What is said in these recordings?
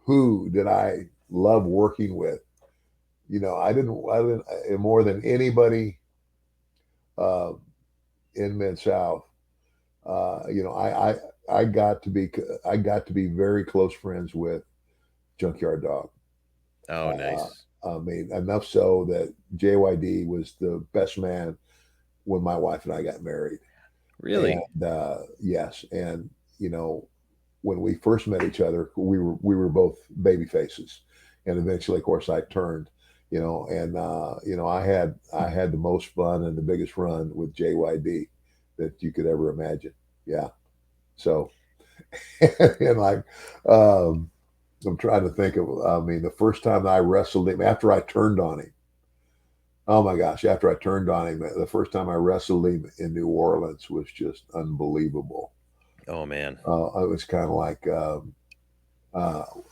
who did I love working with? I didn't more than anybody uh, in Mid South. You know, I I got to be very close friends with Junkyard Dog. Oh, Uh, nice. I mean, enough so that JYD was the best man when my wife and I got married. Really? And yes, and you know, when we first met each other, we were both baby faces, and eventually, of course, I turned. I had the most fun and the biggest run with JYD that you could ever imagine. Yeah. So and like, um, I'm trying to think of. I mean, the first time I wrestled him after I turned on him. Oh my gosh! After I turned on him, the first time I wrestled him in New Orleans was just unbelievable. Oh man. It was kind of like, uh,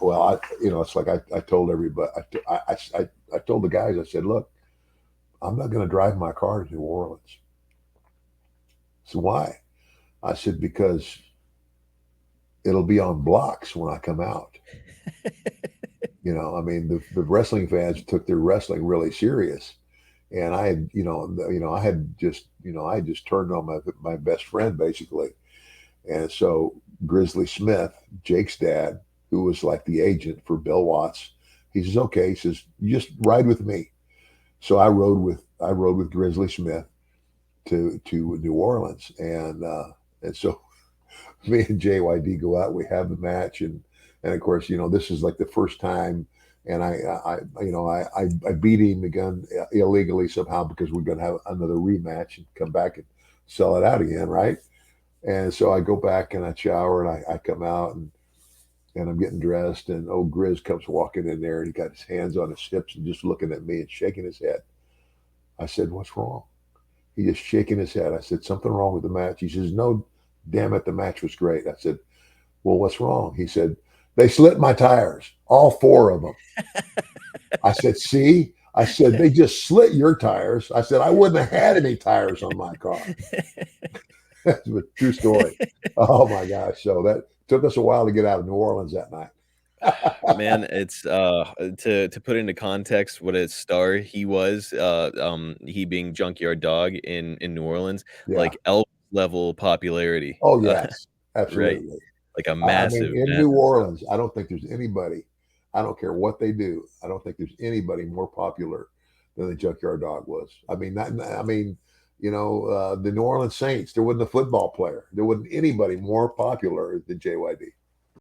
well, it's like I told everybody, I told the guys, I said, look, I'm not going to drive my car to New Orleans. So why? I said, because it'll be on blocks when I come out. I mean, the wrestling fans took their wrestling really serious. And I had, I had just, I just turned on my best friend basically. And so Grizzly Smith, Jake's dad, who was like the agent for Bill Watts, he says, "Okay," he says, "you just ride with me." So I rode with Grizzly Smith to New Orleans, and so me and JYD go out. We have the match, and of course, this is like the first time, and I beat him again illegally somehow because we're going to have another rematch and come back and sell it out again, right? And so I go back and I shower and I come out and I'm getting dressed and old Grizz comes walking in there and he got his hands on his hips and just looking at me and shaking his head. I said, "What's wrong?" He just shaking his head. I said, "Something wrong with the match?" He says, "No, damn it, the match was great." I said, "Well, what's wrong?" He said, "They slit my tires, all four of them." I said, "See?" I said, "They just slit your tires." I said, "I wouldn't have had any tires on my car." That's a true story. Oh my gosh. So that took us a while to get out of New Orleans that night. Man, it's, to put into context what a star he was, he being Junkyard Dog in New Orleans, Yeah. like, Elvis level popularity, Oh, yes. right? Absolutely. Like a I mean, massive, in New massive star. Orleans, I don't think there's anybody, I don't care what they do, I don't think there's anybody more popular than the Junkyard Dog was. I mean, I mean, the New Orleans Saints, there wasn't a football player. There wasn't anybody more popular than JYD.